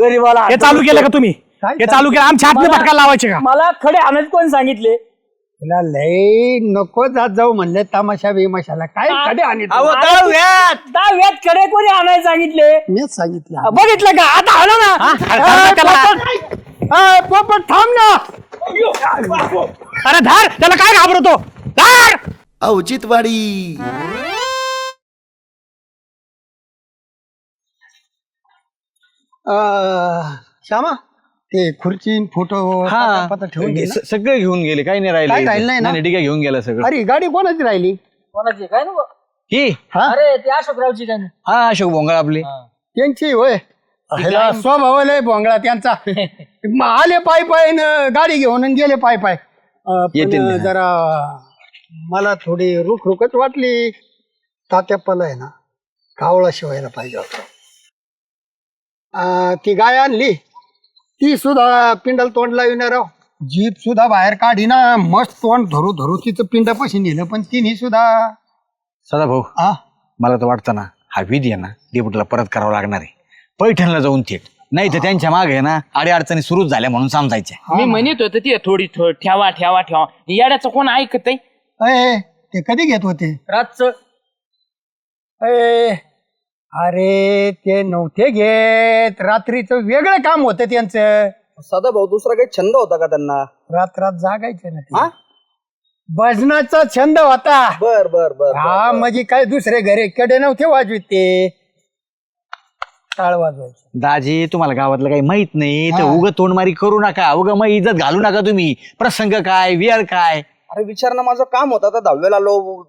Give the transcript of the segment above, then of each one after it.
गरीबाला हे चालू केलं का तुम्ही? हे चालू केलं आमच्या हातने फटका लावायचे का? मला खडे आणायचे कोण सांगितले? तुला लय नको जात जाऊ म्हणले तमाशा बिमाशाला काय खडे आणि दहाव्यात खडे कोणी आणायला सांगितले? मीच सांगितलं. बघितलं का? आता आणा ना. पोपट थांब ना. अरे धार त्याला काय घाबरतो? धार औचित्यवाडी. श्यामा ते खुर्ची फोटो ठेवून घे ना. सगळे घेऊन गेले, काही नाही काय राहिले. राहिलं नाही ना? नाही ठीक आहे, घेऊन गेला सगळं. अरे गाडी कोणाची राहिली? कोणाची काय नको? ही अरे ते अशोकरावची काय? हा अशोक भोंगळ आपली. त्यांची होय. स्वभाव लय भोंगळा त्यांचा. आले पाय पाय गाडी घेऊन आणि गेले पाय पाय. येतील पण ना. जरा मला थोडी रुख रुखच वाटली. तात्याप्पाला आहे ना कावळा शिवायला पाहिजे होता. ती गाय आणली ती सुद्धा पिंडाला तोंड लाविणार राव. जीप सुद्धा बाहेर काढी ना. मस्त तोंड धरू धरू तिचं पिंडापाशी नेलं पण तिने सुद्धा. सदा भाऊ, मला तर वाटतं ना हा विधी आहे ना डेपुटीला परत करावा लागणार आहे. पैठणला जाऊन थेट, नाही तर त्यांच्या मागे आहे ना अडी अडचणी सुरूच झाल्या म्हणून समजायच्या. मी म्हणत होतो ते थोडी ठेवा ठेवा ठेवा. येड्याचं कोण ऐकत आहे? ते कधी घेत होते? रातचं. अरे ते नव्हते घेत. रात्रीचं वेगळं काम होतं त्यांचं. सदा भाऊ दुसरा काही छंद होता का त्यांना? रात्रात जागायचे ना ते. भजनाचा छंद होता. बर बर बर. हा म्हणजे काय दुसरे घरे कडे नव्हते वाजवीत ते. टाळ वाजवायचे. दाजी तुम्हाला गावातलं काही माहित नाही तर उग तोंडमारी करू नका. उग मग इज्जत घालू नका तुम्ही. प्रसंग काय वेळ काय. अरे विचारणं माझं काम होतं. आता 10वीला आलो.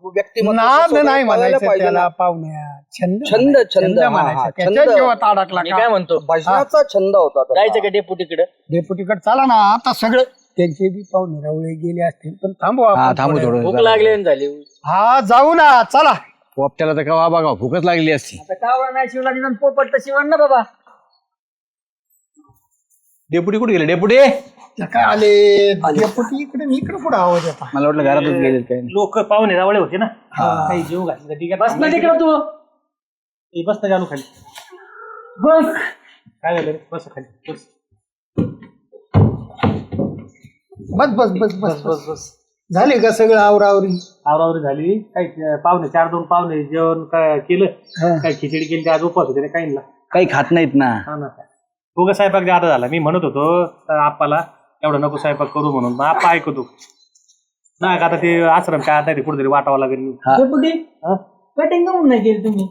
नाद नाही म्हणायचं त्याला पाहुण्या. छंद छंद छंद म्हणायचं. त्याच्यात जेव्हा अडकला मी काय म्हणतो? भजनाचा छंद होता त्याला. जायचं का डेपुटीकडे? डेपुटीकडे चला ना. आता सगळं त्यांचे बी पाहुणे रावळे गेले असतील पण थांबवा. थांबू थोडं. भूक लागली झाली. हा जाऊ ना चला. पोपट्याला तर कवा बघा भूकच लागली असती. आता कावळा नाही शिवला निदान पोपट तर शिवण ना बाबा. डेपुटी कुठे गेले? डेपुटी काय आले डेपुटी इकडे इकडे कुठं आवाज येता? मला वाटलं घरातच गेले काय. लोक पाहुणे रावळे होते ना, काही जीव घातले ठीक आहे. बस ना तिकडं तू. बस ना जानू खाली. बस. काय झालं रे? बस खाली बस. बस बस बस बस बस बस. झाले का सगळं आवरावरी? आवरावरी झाली. काही पाहुणे 4-2 पाहुणे जेवण काय केलं, काही खिचडी केली. ते आज उपवास होते काही ना, काही खात नाहीत ना. हा ना. उगा स्वयंपाक जादा झाला. मी म्हणत होतो आप्पाला एवढं नको स्वयंपाक करू म्हणून, मग आप्पा ऐकतो नाही का. आता ते आश्रम काय आता कुठेतरी वाटावं लागेल. डेपुटी कटिंग करून नाही केली तुम्ही?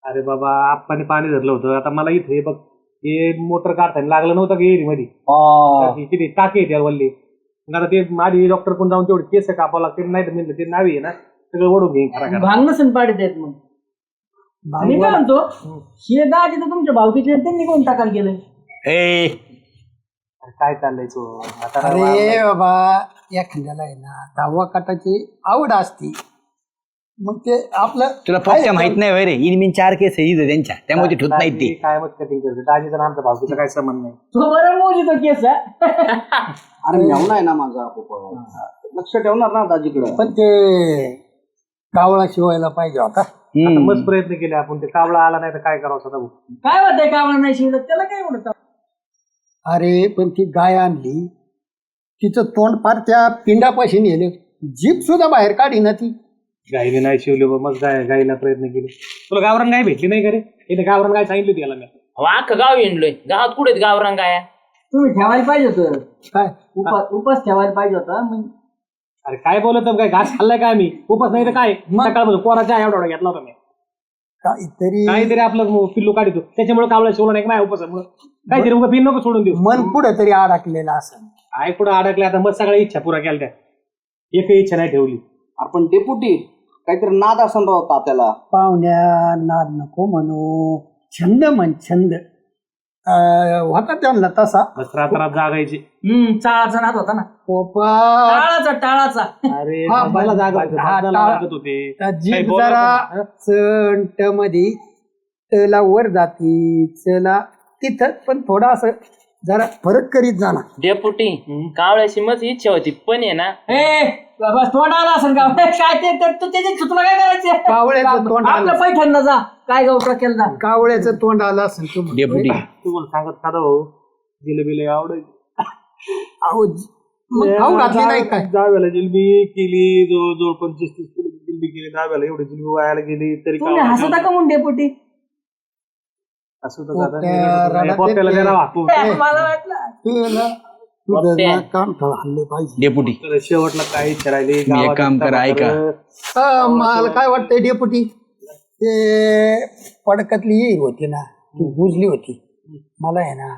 अरे बाबा आप्पाने पाणी धरलं होतं. आता मला इथे बघ हे मोटर काढताना लागलं नव्हतं का एरी मध्ये किती टाके येते वल्ली. आता ते माझी डॉक्टर कोण जाऊन तेवढे केस कापावं लागते. नाही तर म्हणलं ते नावी आहे ना सगळं ओढून घेईन. भांगण पाडीत आहेत मग. मी काय म्हणतो हे दाजी तर तुमच्या भावकीचे त्यांनी कोण टाकायला गेलं? काय चाललंय तू आता? अरे बाबा एखाद्याला आहे ना 10वा काटाची आवड असती. मग ते आपलं तुला पक्ष्या माहित नाही वय रे. इनमिन 4 केस आहे त्यांच्या, त्यामुळे ते ठेवत नाहीत ते. काय मत कटिंग करते दाजी तर आमच्या भावकीचं काय संबंध नाही. तो बरं मोजी तो केस. अरे मेवना आहे ना माझा पोपट. लक्ष ठेवणार ना दाजीकडे. पण ते कावळा शिवायला पाहिजे होता. आता मस्त प्रयत्न केले आपण. ते कावळा आला नाही तर काय करावं सदा भाऊ? काय होतंय कावळा नाही शिवलं त्याला काय म्हणत? अरे पण ती गाय आणली तिचं तोंड पार त्या पिंडापाशी नेलं. जीप सुद्धा बाहेर काढी ना ती. गाईने नाही शिवले मग गाईला प्रयत्न केले. तुला गावरान गाय भेटली नाही का रे? इथे गावरान गाय सांगितली होती याला मी. अख्खं गाव येणलोय. गावात कुठे गावरांग काय? तुम्ही ठेवायला पाहिजे होतं. काय उपास ठेवायला पाहिजे होता. मग अरे काय बोलत काय? घास खाल्लाय काय मी? उपास नाही तर काय? सकाळपासून कोराचा एवढा घेतला होता मी. काहीतरी आपलं पिल्लू काढतो त्याच्यामुळे कावळा शिवला नाही माझ्या उपासामुळे. काहीतरी उगा पिन नको सोडून देऊ. मन पुढे तरी अडकलेलं असं. काय पुढे अडकले आता? मग सगळ्या इच्छा पुरा केल्या त्या. एकही इच्छा नाही ठेवली. आपण डेपुटी काहीतरी नाद असं राहता त्याला. पाहुण्या नाद नको म्हणू. छंद म्हण छंद. होता त्यांना तसा. बस रात्रात जागायची. चाळाचा नाद होता ना. पोपट टाळाचा. अरे हा, मला जागा होती. हा, हाताला लागत होते. जीभ जरा चंट मध्ये तला वर जाती चला तिथं पण थोडा असं जरा फरक करीत जा ना. डेपुटी कावळ्याची मच इच्छा होती पण आहे ना बस तोंड आला असेल का काय ते तू त्याची तुला काय करायचं कावळ्याचं तोंड आलं. आपलं पैठणला जा काय गाव केलं जा. कावळ्याचं तोंड आलं असेल तू डेपुटी तुम्हाला सांगत का भाऊ जिलेबीला आवडायची अहो, मग खाऊ घातली नाही काय? दहाव्याला जिलेबी केली जवळजवळ 25-30 किलो जिलेबी केली दहाव्याला एवढी जिलेबी वायाला गेली तरी तुम्ही हसता का म्हणून डेपुटी असं पोट्या जरा वाटून मला वाटलं तुझं ना कान हल्ले पाहिजे. डेपुटी शेवटला काय इच्छा राहिली तुम्ही एक काम करा ऐका मला काय वाटतंय डेपुटी ते पडकातली येईल होती ना ती बुजली होती. मला आहे ना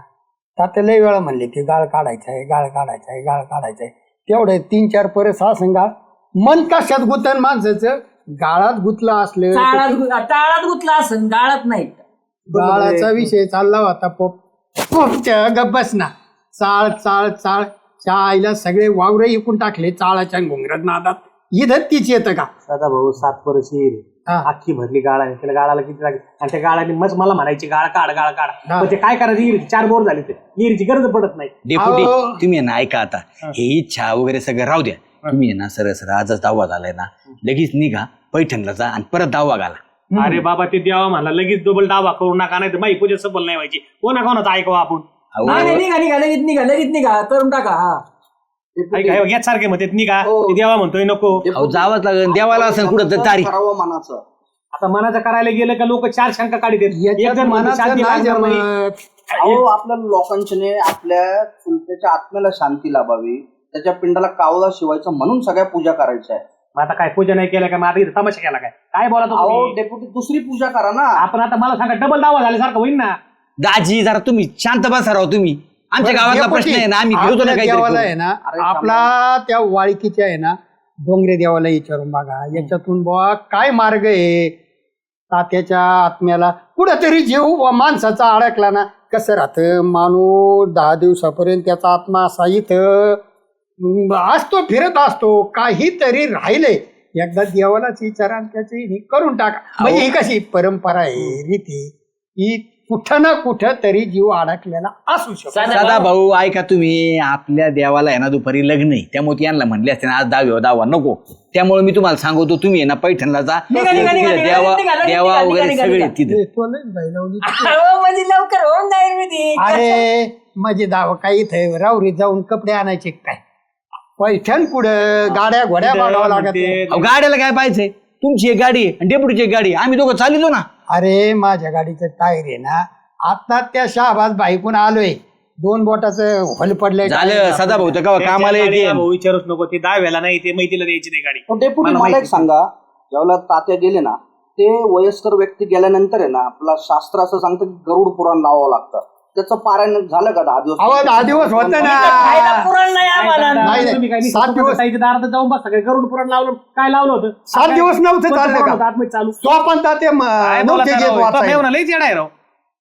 तात्या लय वेळा म्हणले की गाळ काढायचा आहे गाळ काढायचा आहे गाळ काढायचा आहे. तेवढे 3-4 परस असं गाळ मन कशात गुतन माणसाचं गाळात गुतलं असलं टाळात गुतला असेल गाळात नाही. गाळाचा विषय चालला होता पोपच्या गब्बस ना चाळ चाळ चाळ आईला सगळे वावरे इकून टाकले चाळाच्या घुंगरात नादात. इथं तीच येतं का? दादा भाऊ 7 परस येईल अख्खी भरली गाळा आहे त्याला गाळाला किती लागेल आणि त्या गाळाने मग मला म्हणायची गाळ काढ गाळ काढ पण ते काय करायचं विहिरीची 4 बोर झाली ते विहिरीची गरज पडत नाही. डेपुटी तुम्ही ना ऐका आता हे इच्छा वगैरे सगळं राहू द्या. तुम्ही ना सरळ आजच दावा झालाय ना लगेच निघा पैठणला जा आणि परत दावा घाला. अरे बाबा ते द्यावा म्हणला लगेच डबल दावा करू नका नाही तर माही पूजा सफल नाही व्हायची कोणाचा ऐकवा आपण निघा लगेच निघा करून टाका. हा याच सारखे म्हणते निघा ते द्यावा म्हणतोय नको जावंच लागेल देवाला असेल कुठं तर तारीख. करावं मनाचं. आता मनाचं करायला गेलं का लोक 4 शंका काढीत अहो आपल्या लोकांच्याने आपल्या चुलत्याच्या आत्म्याला शांती लाभावी त्याच्या पिंडाला कावळा शिवायचा म्हणून सगळ्या पूजा करायच्या आहे. आता काय पूजा नाही केल्या का मग आता इथं तमाशा केला काय बोला अहो डेप्युटी दुसरी पूजा करा ना. आपण आता मला सांगा डबल दावा झाल्यासारखं होईल ना. दाजी जरा तुम्ही शांत बसा राव तुम्ही आमच्या गावातला प्रश्न आहे ना आम्ही घेतो ना देवाला आहे काही ना आपला त्या वाळकीच्या आहे ना डोंगरे देवाला विचारून बघा याच्यातून बुवा काय मार्ग आहे. तात्याच्या आत्म्याला कुठंतरी जीव माणसाचा अडकला ना कसं राहतं माणूस 10 दिवसापर्यंत त्याचा आत्मा असा इथं असतो फिरत असतो काहीतरी राहिलंय एकदा देवालाच विचारा त्याची ही करून टाका. म्हणजे ही कशी परंपरा आहे रीती ही कुठं ना कुठं तरी जीव अडकलेला असू शकतो. सदा भाऊ ऐका तुम्ही आपल्या देवाला आहे ना दुपारी लग्न आहे त्यामुळे यांना म्हणले असते ना आज दावा नको त्यामुळे मी तुम्हाला सांगतो तुम्ही आहे ना पैठणला जा देवा वगैरे सगळे तिथे म्हणजे लवकर होऊन जाईल. अरे माझे दावा काही इथे रावरीत जाऊन कपडे आणायचे काय पैठण पुढं गाड्या घोड्या बघावं लागत. गाड्याला काय पाहिजे तुमची एक गाडी आणि डेपुटीची एक गाडी आम्ही दोघं चालितो ना. अरे माझ्या गाडीचं टायर आहे ना आता त्या शहाबाज बाईकून आलोय 2 बोटाचं होल पडलंय. झालं सदा भाऊ तर का कामाला येते विचारूच नको ते दाव्याला नाही ते मैतीला द्यायची नाही गाडी. डेप्युटी मला एक सांगा ज्यावेळेला तात्या गेले ना ते वयस्कर व्यक्ती गेल्यानंतर आहे ना आपला शास्त्र असं सांगतं की गरुड पुराण लावावं लागतं. त्याचं पारायण झालं का 10 दिवस? 10 दिवस होत ना पुराण नाही आम्हाला. नाही 7 दिवस दारात जाऊन बस सगळे गरुड पुराण लावलं काय लावलं होतं 7 दिवस नव्हतं चाललं का आतमध्ये चालू तो पण तात्या नव्हते घेत वाचायला. लई जेडा आहे राव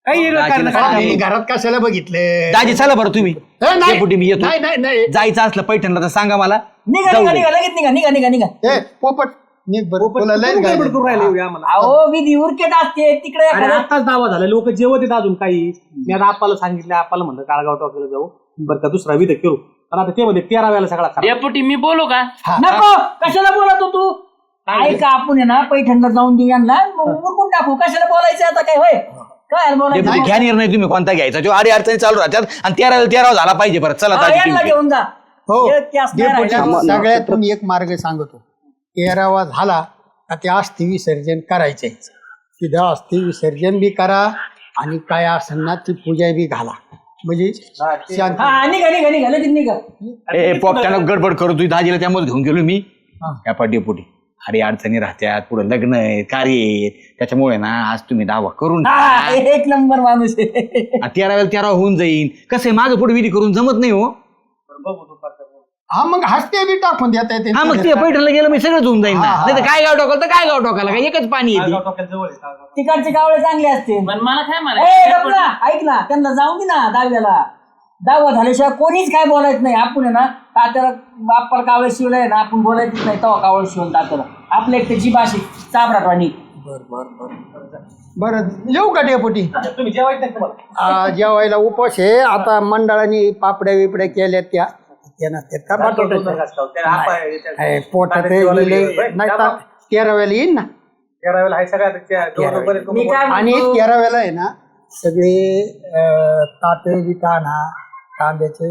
काही आम्ही घरात कशाला बघितलं दाजी चला बरं तुम्ही नाही. डेपुटी मी येतो नाही जायचं असलं पैठणला तर सांगा मला निघा लगेच निघा. पोपट निघ बरोबर तुला लय गाय करून राहिले एवढे आम्हाला. अहो विधी उरकेत असते तिकडे अरे आत्ताच दावा झाला लोक जेवत येत अजून काही मी आता आप्पाला सांगितलं आप्पाला म्हणलं काळगाव टॉकीला जाऊ बरं का दुसरा विध करू पण आता ते मध्ये 13 वेळेला सगळा खराब. डेपुटी मी बोलू का? नको कशाला बोलतो तू ऐका आपण आहे ना पैठणला जाऊन देऊ यांना उरकून टाकू कशाला बोलायचं आता काय होय काय बोलायचं. डेपुटी घ्या निर्णय तुम्ही कोणता घ्यायचा तो आडी अडचणी चालू राहतात आणि 13 झाला पाहिजे परत चला दाजी यांना तुम्ही. घेऊन जा. हो एक कॅस नाही राहिला. सगळ्यातून एक मार्ग सांगतो 13वा झाला का ते अस्थि विसर्जन करायचे तिथं अस्थि विसर्जन बी करा आणि काय असेल ना ती पूजा बी घाला म्हणजे शांती. हा निघा लगेच निघा. ए पोपट्यानं गडबड करू तुझी दाजीला त्यामुळे घेऊन गेलो मी या डेपुटी अरे अडचणी राहत्यात पुढे लग्न आहे कार्य आहे त्याच्यामुळे ना आज तुम्ही दावा करून हा, एक नंबर माणूस आहे. 13 होऊन जाईल कसं आहे मागं पुढे विधी करून जमत नाही हो. हा मग हसते बी टाकून देता येते. हा मग ते पैठणला गेलं मी सगळंच होऊन जाईल ना नाही तर काय गाव टोकाल तर काय गाव टोकाला काय एकच पाणी येते. तिकडचे कावळे चांगले असते. पण मला काय ए, म्हणायचं गप ना, ऐक ना त्यांना जाऊन दे ना दहाव्याला. 10वा झाल्याशिवाय कोणीच काय बोलायचं नाही. आपण आहे ना तात्याला बाप्पाला कावळे शिवलाय ना आपण बोलायचंच नाही तेव्हा कावळे शिवून तात्याला आपल्या एक त्याची भाषी चाबराटवाणी बरं येऊ का डेपुटी? तुम्ही जेवायचं नाही तुम्हाला? जेवायला उपवास आहे आता. मंडळाने पापड्या बिपड्या केल्या त्या नसतात का बटाट्याच्या पोटात नाही तर 13व्याला येईन ना. 13 आहे सगळ्यात मी काय आणि म्हणतो, 13व्याला आहे ना सगळे ताटे बिटा आणा, तांब्याचे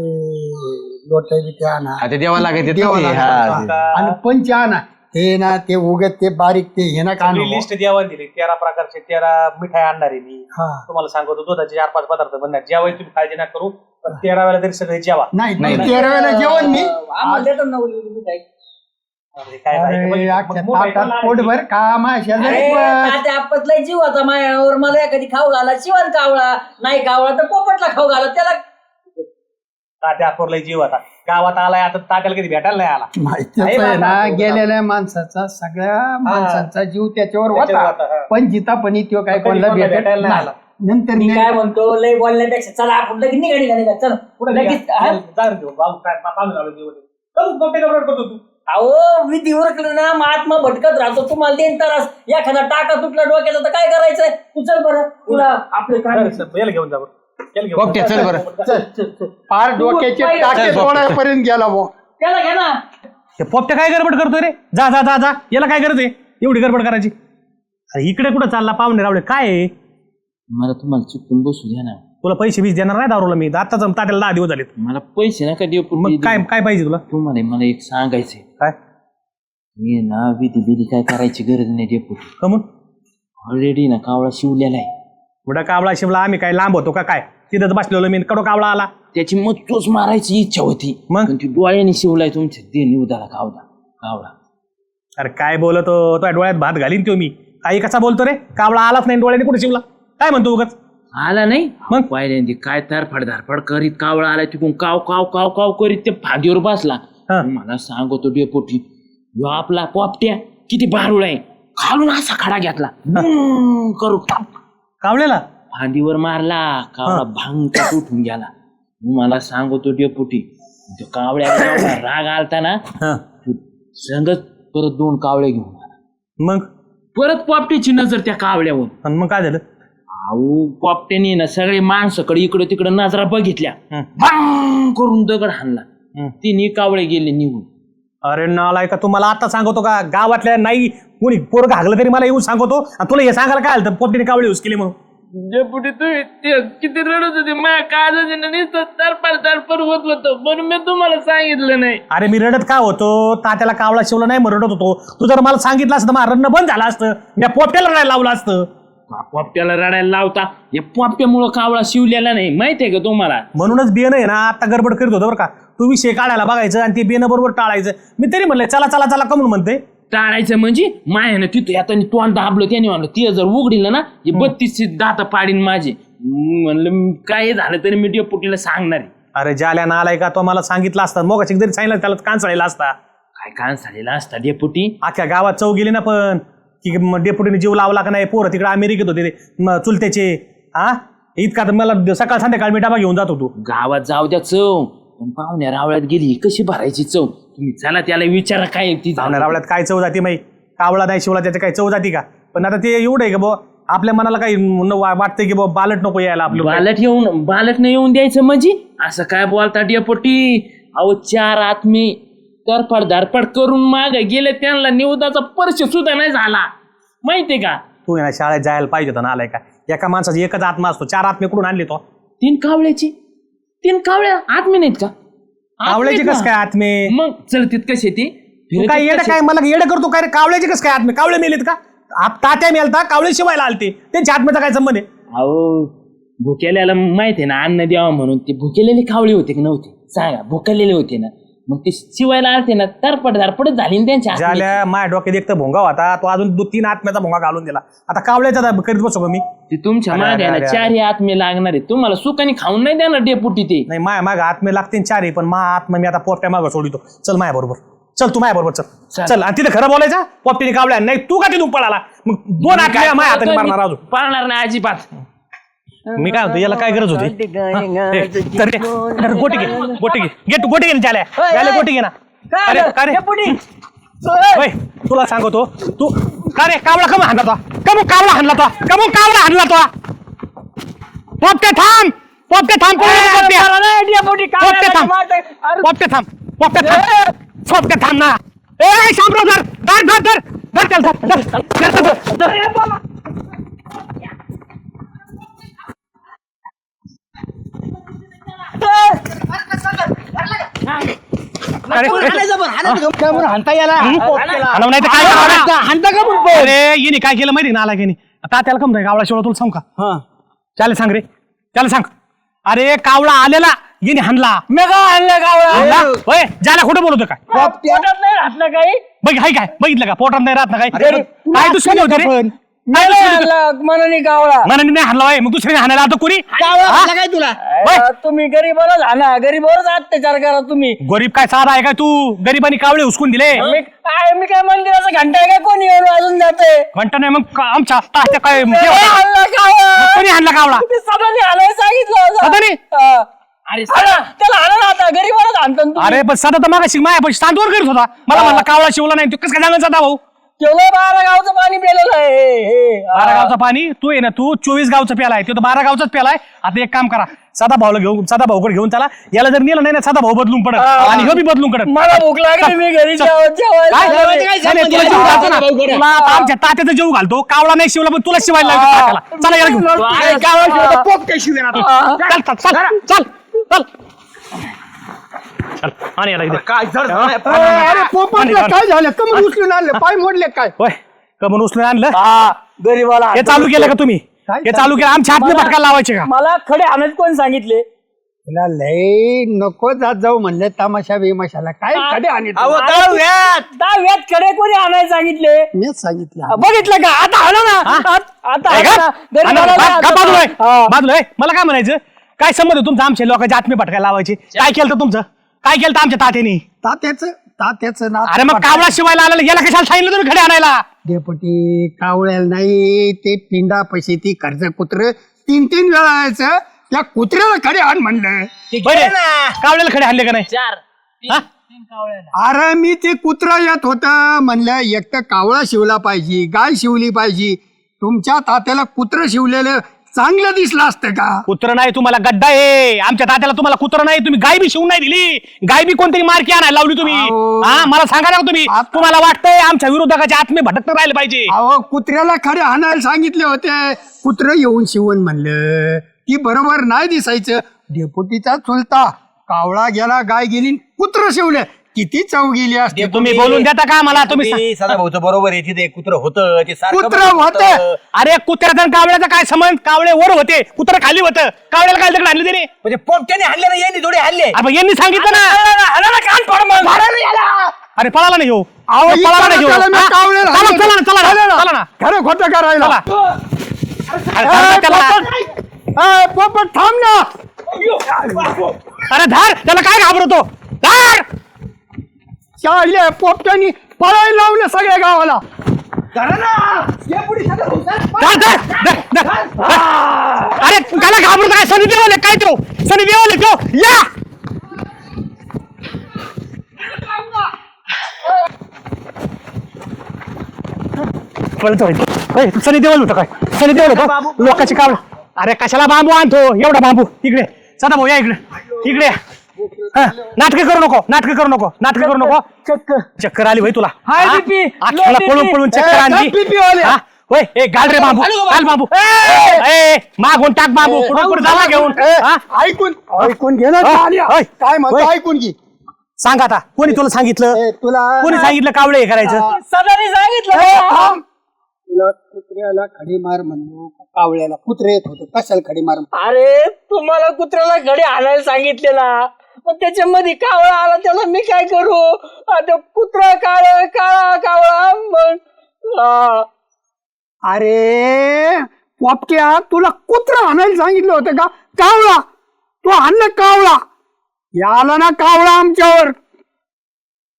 लोटे बिटे आणा, आता देवा लागायचे देवा लागतात. आणि पंच आणा. हे ना ते उगत ते बारीक ते हे ना का लिस्ट द्यावं दिली 13 प्रकारचे 13 मिठाई आणणार आहे मी. तुम्हाला सांगतो दुधाचे 4-5 पदार्थ बनणार. जेवायला तुम्ही काळजी नका करू. 13 वेळा तरी सगळे जेवा. नाही 13व्याला जेवण मी आम्हाला देतात ना उली मिठाई. काय अरे, अख्ख्या ताटात पोटभर काम आहे. तात्या आपत लय जीव होता माझ्यावर. मला एखादी खाऊ घाला, शिवण कावळा नाही कावळा तर पोपटला खाऊ घाला. त्याला तात्या आपरला जीव आता गावात आलाय. आता तात्याला कधी भेटायला नाही आला. माहितीच आहे ना गेलेल्या माणसाचा सगळ्या माणसांचा जीव त्याच्यावर होता. पण जितापणी तो काय कोणाला भेटायला नाही आला. नंतर मी काय म्हणतो, लय बोलण्यापेक्षा चला आपण लगेच निघा चला लगेच. अहो विधी उरकलं ना महात्मा भटकत राहतो. तुम्हाला देईन त्रास. एखादा टाका तुटला डोक्याचा तर काय करायचंय? तू चल बरं, तुला आपले काय घेऊन जा. पोपट्या चल बरं. पार डोक्याचे टाके तोडापर्यंत गेला भाऊ. त्याला घ्या ना. पोपट्या काय गडबड करतोय रे? जा जा जा जा. याला काय गरज आहे एवढी गडबड करायची? अरे इकडे कुठं चालला पाहुणे रावळे? काय आहे? मला तुम्हाला चुकून बसू द्या ना. तुला पैसे बीस देणार नाही दारूला मी. आताच तात्याला 10 दिवस झालेत. मला पैसे नका देऊ. पण मग काय काय पाहिजे तुला? तुम्हाला मला एक सांगायचंय. काय? मी ना विधी काय करायची गरज नाही डेपुटी. कमून ऑलरेडी ना कावळा शिवलेला आहे. कुठं कावळा शिवला? आम्ही काय लांब होतो का काय? तिथंच बसलेलो मी. कडो कावळा आला. त्याची मत्तूच मारायची इच्छा होती. मग? पण ती डोळ्याने शिवलाय तुमच्या दे निवदाला कावळा. अरे काय बोलतो? तो डोळ्यात भात घालीन तो मी. काही कसा बोलतो रे? कावळा आलाच नाही डोळ्याने कुठे शिवला? काय म्हणतो उगाच? आला नाही मग? पहिल्यांदा काय धारफड करीत कावळा आला. तिकडून काव काव काव काव करीत ते फांदीवर बसला. हा. मला सांगतो डेपोटी, ह्यो आपला पोपट्या किती बारूळ आहे. खालून असा खडा घेतला करू कावळ्याला फांदीवर मारला. कावळा भांगचा उठून गेला. मला सांगतो डेपुटी, तो कावळ्याला एवढा राग आलता ना, संगच परत 2 कावळे घेऊन आला. मग परत पोपट्याची नजर त्या कावळ्यावर. आणि मग काय झालं? अहो पोपट्याने ना सगळे माणसाकडे इकडे तिकडे नजरा बघितल्या. भांग करून दगड हाणला. 3 कावळे गेले निघून. अरे नालाय का, तुम्हाला आता सांगतो का? गावातल्या नाही कोणी पोरग हागलं तरी मला येऊन सांगतो. आणि तुला हे सांगायला काय आलं? पोपटीने कावळे यूज केले म्हणून. डेपुटी तू किती रडत होते. माझ्या काळजाने तरपर होत होतं, पण मी तुम्हाला सांगितलं नाही. अरे मी रडत का होतो? तात्याला कावळा शिवला नाही म्हणून रडत होतो. तू जर मला सांगितलं असतं मला रडणं बंद झालं असतं. मी पोपट्याला रडायला लावलं असतं. पोपट्याला रडायला लावता? या पोपट्यामुळं कावळा शिवलेला नाही माहितीये का तुम्हाला? म्हणूनच बियाणं आहे ना आता गडबड करीत होतं बरं का. तू विषय काढायला बघायचं आणि ते बियाणं बरोबर टाळायचं. मी तरी म्हणलं चला चला चला कमून म्हणते. टाळायचं म्हणजे मायानं तिथं आता तोंड दाबलं. त्याने म्हणलं ती जर उघडीलं ना 32 दात पाडीन माझे. म्हणलं काय झालं तरी मी डेपुटीला सांगणार आहे. अरे ज्याला नालाय का, तो मला सांगितलं असतं. मग जरी सांगितलं त्याला कांचाळलेला असता. काय कांसाळीला असता डेपुटी? अख्ख्या गावात चौ गेली ना पण की डेप्युटीने जीव लावला का नाही. पोरं तिकडे अमेरिकेत होते चुलत्याचे. हा इतका तर मला सकाळ संध्याकाळ मी डबा घेऊन जात होतो. गावात जाऊ द्या चव, पण पाहुण्या रावळ्यात गेली कशी भरायची चव? तुम्ही चला त्याला विचारा काय ती पाहुण्या रावळ्यात काय चव जाती माही? कावळा नाही शिवला त्याच्या काय चव जाती का? पण आता ते एवढं आहे का बुवा, आपल्या मनाला काही वाटतंय की बाबा बालट नको यायला आपलं. बालट नाही येऊन द्यायचं म्हणजे असं काय बोलता डेपुटी? अहो 4 आत्मे तरफड धारफड करून मागे गेले, त्यांना निवदाचा स्पर्श सुद्धा नाही झाला माहितीये का? तू ना शाळेत जायला पाहिजे होता. नालाय का, एका माणसाचा एकच आत्मा असतो. 4 आत्मे कुठून आणले तो? 3 कावळ्याची 3 कावळ्या आत्मे नाहीत का? कावळ्याचे कस काय आत्मे? मग चलतीत कसे ते काय येडं काय मला येडं करतो काय रे? कावळ्याचे कस काय आत्मे? कावळे मेलेत का? तात्या मेलता, कावळे शिवायला आलते. त्यांच्या आत्म्याचा काय संबंध आहे? अहो भुकेल्याला माहिती आहे ना अन्न द्यावं म्हणून. ते भुकेलेले कावळे होते की नव्हते सांगा? भुकेलेले होते ना, मग ते शिवायला आलते ना, तरपट धारपट झाली ना त्यांच्या. झाल्या माझ्या डोक्यात एक तर भोंगा होता, तो अजून 2-3 आत्म्याचा भोंगा घालून दिला. आता कावळ्याचा करीत बसू का मी? ते तुमच्या मागे ना 4 आत्मे लागणार आहे. तुम्हाला सुखाने खाऊन नाही देणार डेपुटी ते. नाही माया माग आत्मे लागते 4, पण मा आत्मा मी आता पोपट्या मागं सोडितो. चल माया बरोबर, चल तू माया बरोबर चल चल. आणि तिथे खरं बोलायचं, पोपटीने कावळ्या नाही तू का तिथून पळाला? मग 2 आत्म्या माया हाताने मारणार अजून. पाळणार नाही अजिबात. मी काय म्हणतो, याला काय गरज होती? गोटी घे, गोटी घे, घे तू गोटी घे ना. झाल्या गोटी घे ना. अरे का रे? तुला सांगतो तू का रे कावळा कमी हाणता? कमून कावळा हाणला तो, कमून कावळा हाणला तो. पोपटे थांब, पोपटे थांब, पोपटे थांब, पोपटे थांब, पोपटे थांब, पोपटे थांब ना. ए शामराव धर धर धर धर धर त्याला, धर धर धर धर. अरे हाणता याला हाणव नाही तर काय करावं? अरे येणे काय केलं माहिती ना आला की नाही. आता त्याला कम कावळा शिवला तुला सांग का? त्याला सांग रे, त्याला सांग. अरे कावळा आलेला येणे हाणला. मी का आणलं हाणला? गावळा होय ज्याला खोटं बोलतो काय? पोटात नाही घातलं काही बघ हाय काय बघितलं का? पोटात नाही राहत ना काय? काय दुश्मनी होती रे? नाही आणलं मनाने गावळा मनाने नाही हाणला होय, मग दुसऱ्याने हाणायला आता कोणी? काय तुला तुम्ही गरीबालाच आणा, गरीबावरच अत्याचार करा तुम्ही. गरीब काय साधा आहे काय तू? गरीबांनी कावळे हुसकून दिले. मी काय मंदिराचा घंटा आहे काय कोणी येऊन वाजून जाते घंटा नाही मग आमच्या तात्या काय कोणी हाणला कावळा? सदाने आणायला सांगितलं सदाने? हा. त्याला आणा ना आता गरीबालाच आणतो ना तुम्ही. अरे पण सदा तर मागाशी मायापाशी सांडवर करत होता. मला म्हणला कावळा शिवला नाही. तू कसं काय सांगायचा सदा भाऊ? केवढं 12 गावचं पाणी पिलेलं आहे. 12 गावचं पाणी तू आहे ना, तू 24 गावचं प्याला आहे. तो 12 गावचाच प्याला आहे. आता एक काम करा, सदा भाऊला घेऊन, सदा भाऊकडे घेऊन त्याला. याला जर नेलं नाही ना सदा भाऊ बदलून पडत आणि ह्यो बी बदलून पडत. मला भूक लागली, मी घरी जेवायला काय? चाललोय. नाही, नाही, तुला जीव घालतो ना. तुला आता आमच्या तात्याचा जीव घालतो. कावळा नाही शिवला पण तुला शिवायला लागतो तात्याला. चला याला घेऊन. गावाला शिवाय पोपटे शिवेना तो. चल चल चल चल चल चल आणि याला इथे. अरे पोपटला काय झालं? कमर उचलून आणलं, पाय मोडले काय? होय कमून उचलून आणलं. गरीबाला हे चालू केलं का तुम्ही? हे चालू केलं आमच्या हातने भटका लावायचे का? मला खडे आणायचे कोण सांगितले? तुला लय नको जात जाऊ म्हणले तमाशा बेमाशाला. काय कडे आणि दहाव्यात खडे कोणी आणायला सांगितले? मीच सांगितलं. बघितलं का? आता आला ना, आता काय आला का? ना. गरीबाला बाजूला आहे. हा. बाजूला आहे. मला काय म्हणायचं, काय संबंध आहे तुमचा आमच्या लोकांच्या आत्मे भटकायला लावायचे? काय केलं होतं तुमचं? काय केलं होतं आमच्या तात्याने? तात्याचं नाव. अरे मग कावळा शिवायला आलेला याला कशाला सांगितलं तुम्ही खडे आणायला? डेपुटी कावळ्याला नाही, ते पिंडा पैसे ती कर्ज कुत्र 3-3 वेळा यायचं. त्या कुत्र्याला खडे आण म्हणलं. बरे कावळ्याला खडे आणले का नाही? 4 हा? अरे मी ते कुत्रा येत होत म्हणलं, एक तर कावळा शिवला पाहिजे, गाय शिवली पाहिजे. तुमच्या तात्याला कुत्र शिवलेलं चांगलं दिसलं असतं का? कुत्र नाही तुम्हाला गड्डा आहे. आमच्या तात्याला तुम्हाला कुत्र नाही. तुम्ही गाय बी शिवून नाही दिली. गाय बी कोणतरी मार्की आणायला लावली तुम्ही. अहो. हा मला सांगा ना तुम्ही. तुम्हाला वाटतंय आमच्या विरोधकाचे आत्मे भटकत राहिले पाहिजे? अहो कुत्र्याला खडे आणायला सांगितले होते, कुत्र येऊन शिवून म्हणलं की बरोबर नाही दिसायचं. डेपुटीचा चुलता कावळा गेला, गाय गेली, कुत्र शिवलं, किती चव गेली असते. तुम्ही बोलून देता का मला? तुम्ही सदा भाऊचं बरोबर आहे. तिथे कुत्र होतं, ते सारखं कुत्रं बघत होतं. अरे कुत्र्याचा आणि कावळ्याचा काय संबंध? कावळे वर होते, कुत्र खाली होतं. कावळ्याला काय दगड आणले त्याने? म्हणजे पोपट्याने हाणले ना, यांनी थोडे हाणले. अरे यांनी सांगितलं ना. अरे पळाला नाही हो. अहो, पळाला नाही हो. त्याला मी हा? कावळ्याला चला हाणलं. चला ना, चला ना, चला ना. खरं खोटं करायला. अरे त्याला- पोपट थांब ना. अरे धार त्याला काय घाबरतो? धार चालले पोपट्यानी पळायला लावलं सगळ्या गावाला. धर, धर, धर, धर. अरे त्याला घाबरतो काय? सनी देवाले काय तो? सनी देवाले तो या. सनी देवल होतं काय? सनी देवल होतं लोकांची कावळ. अरे कशाला बांबू आणतो एवढा बांबू? इकडे सदा भाऊ या इकडे, इकडे नाटक करू नको, नाटक करू नको, नाटक करू नको. चक्कर आली भाई तुला? हाय BP, आख्याला low पळून BP. पळून चक्कर आणली. BP वाले. हा? होय ए घाल रे बांबू, घाल बांबू. ए मागून टाक बांबू. कुठं कुठं झाला घेऊन? हा? ऐकून घे ना. होय. काय म्हणतो होय. ऐकून घे. सांग आता कोणी तुला सांगितलं? तुला कोणी सांगितलं कावळे हे करायचं? सदाने सांगितलं. तुला कुत्र्याला खडी मार म्हणलो, कावळ्याला कुत्रे येत होते, कशाला खडी मार? अरे तुम्हाला कुत्र्याला घडी आणायला सांगितलेला, पण त्याच्यामध्ये कावळा आला, त्याला मी काय करू? आता कुत्रा काळा काळा कावळा मग अरे पोपट्या, तुला कुत्रा आणायला सांगितलं होतं का? कावळा तू आणलं कावळा. याला ना कावळा आमच्यावर.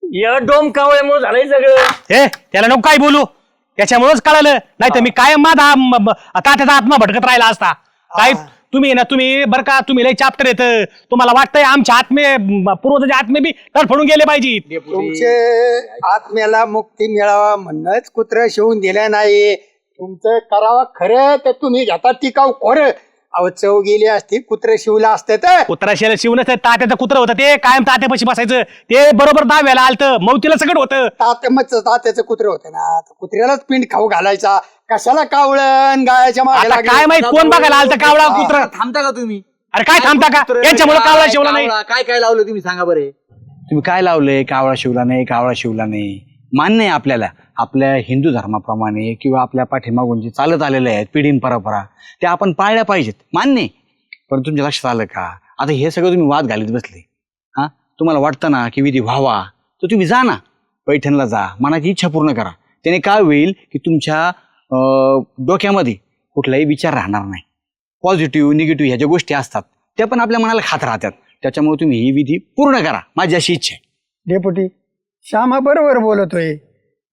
या डोम कावळ्यामुळे झालंय सगळं. हे त्याला नको काय बोलू, त्याच्यामुळेच कळालं. नाही तर मी कायम माझा तात्याचा आत्मा भटकत राहिला असता. काय तुम्ही ना, तुम्ही बरं का, तुम्ही लय चाप्टर येत. तुम्हाला वाटतंय आमच्या आत्मे, पूर्वजाचे आत्मे बी तडफडून गेले पाहिजे. तुमचे आत्म्याला मुक्ती मिळावा म्हणूनच कुत्रा शिवून दिल्या नाही. तुमचं करावं खरं तर तुम्ही घेता टिकाव खोरं. अहो चव गेली असती कुत्रे शिवला असते तर कुत्रा शिवणच तात्याचं कुत्र होतं ते कायम तात्यापाशी बसायचं ते बरोबर दाव्याला आलतं मौतीला सगळं होतं. तात्याचं कुत्रे होते ना तर कुत्र्यालाच पिंड खाऊ घालायचा. कशाला कावळण गायाच्या मागे आता लागले? काय माहित कोण बघायला आलतं कावळा कुत्र. थांबता का तुम्ही? अरे काय थांबता का यांच्यामुळे कावळा शिवला नाही. काय काय लावलं तुम्ही सांगा बरे. तुम्ही काय लावलंय? कावळा शिवला नाही, कावळा शिवला नाही. मान्य आहे आपल्याला, आपल्या हिंदू धर्माप्रमाणे किंवा आपल्या पाठीमागून जे चालत आलेले आहेत पिढीन परंपरा त्या आपण पाळल्या पाहिजेत, मान्य आहे. पण तुमच्या लक्षात आलं का आता हे सगळं तुम्ही वाद घालीत बसले? हा, तुम्हाला वाटतं ना की विधी व्हावा तर तुम्ही जा ना, पैठणला जा, मनाची इच्छा पूर्ण करा. त्याने काय होईल की तुमच्या डोक्यामध्ये कुठलाही विचार राहणार नाही. पॉझिटिव्ह निगेटिव्ह ह्या ज्या गोष्टी असतात त्या पण आपल्या मनाला खात राहतात. त्याच्यामुळे तुम्ही ही विधी पूर्ण करा, माझी अशी इच्छा आहे. डेपुटी श्यामा बरोबर बोलतोय.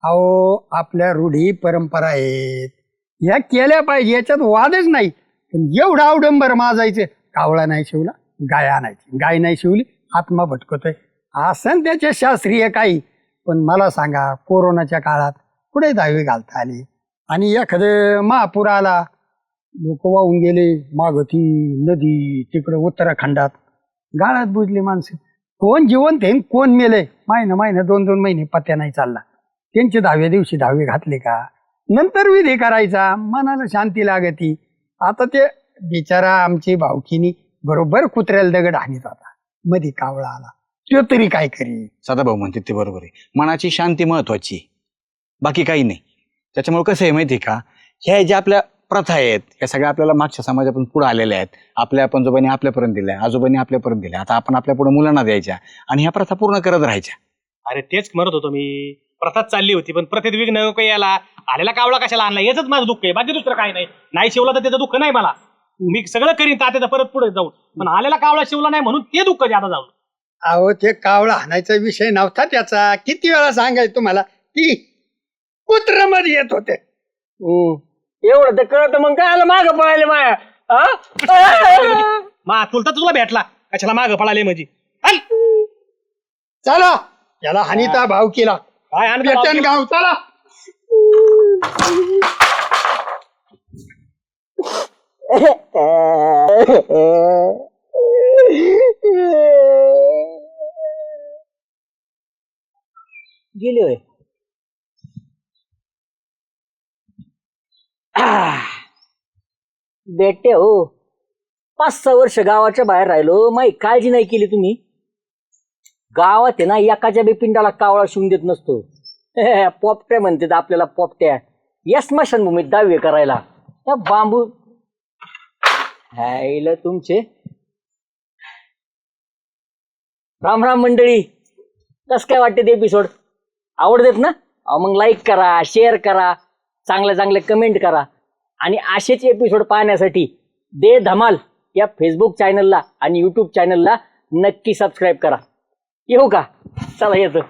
अहो आपल्या रूढी परंपरा आहेत या केल्या पाहिजे, याच्यात वादच नाही. पण एवढं अवडंबर माजायचं, कावळा नाही शिवला गाय आणायची, गाय नाही शिवली आत्मा भटकतोय, असं त्याचे शास्त्रीय काही. पण मला सांगा कोरोनाच्या काळात कुठे दहावी घालता आली आणि एखादं महापूर आला, लोक वाहून गेले, मागती नदी तिकडं उत्तराखंडात गाळात बुजली माणसं. कोण जिवंत आहे कोण मेलंय महिना 2-2 महिने पत्त्या नाही चालला. त्यांचे 10व्या दिवशी 10वी घातले का नंतर विधी करायचा, मनाला शांती लागती. आता ते बिचारा आमची भावकीनी बरोबर कुत्र्याला दगड हानीत होता, मध्ये कावळा आला, तो तरी काय करी. सदाभाऊ म्हणते ते बरोबर आहे, मनाची शांती महत्वाची, बाकी काही नाही. त्याच्यामुळे कसं आहे माहिती आहे का, ह्या ज्या आपल्या प्रथा आहेत ह्या सगळ्या आपल्याला मागच्या समाजातून पुढे आलेल्या आहेत. आपल्या पंजोबांनी आपल्यापर्यंत दिल्या, आजोबांनी आपल्यापर्यंत दिल्या, आता आपण आपल्या पुढे मुलांना द्यायच्या आणि ह्या प्रथा पूर्ण करत राहायच्या. अरे तेच म्हणत होतो मी, प्रथाच चालली होती पण प्रथेत विघ्न नको यायला. आलेला कावळा कशाला आणला याच माझं दुःख आहे, बाकी दुसरं काही नाही. नाही शिवला तर त्याचं दुःख नाही मला, मी सगळं करीन तात्याचं परत पुढे जाऊन. पण आलेला कावळा शिवला नाही म्हणून ते दुःख जादा जाऊन. अहो ते कावळा हाणायचा विषय नव्हता त्याचा. किती वेळा सांगायचं तुम्हाला की कुत्र मध्ये येत होते. एवढं तर कळत मग काय आलं मागं पळायले माया. तुलता तुला भेटला कशाला मागं पळाले म्हणजे. चला याला हानिता भाव केला काय आणि बेचन गाव चला. गेले होय. बेटे हो, 5-6 वर्ष गावाच्या बाहेर राहिलो, माही काळजी नाही केली तुम्ही. गावात आहे ना एकाच्या बी पिंडाला कावळा शिवून देत नसतो. पोपट्या म्हणतात आपल्याला, पोपट्या या स्मशानभूमीत दावे करायला. त्या बांबू हायला तुमचे. राम राम मंडळी, कस काय वाटते एपिसोड? आवडतात ना? मग लाईक करा, शेअर करा, चांगले कमेंट करा. आणि असेच एपिसोड पाहण्यासाठी दे धमाल या फेसबुक चॅनलला आणि यूट्यूब चॅनलला नक्की सबस्क्राईब करा. येऊ का? चला येतो.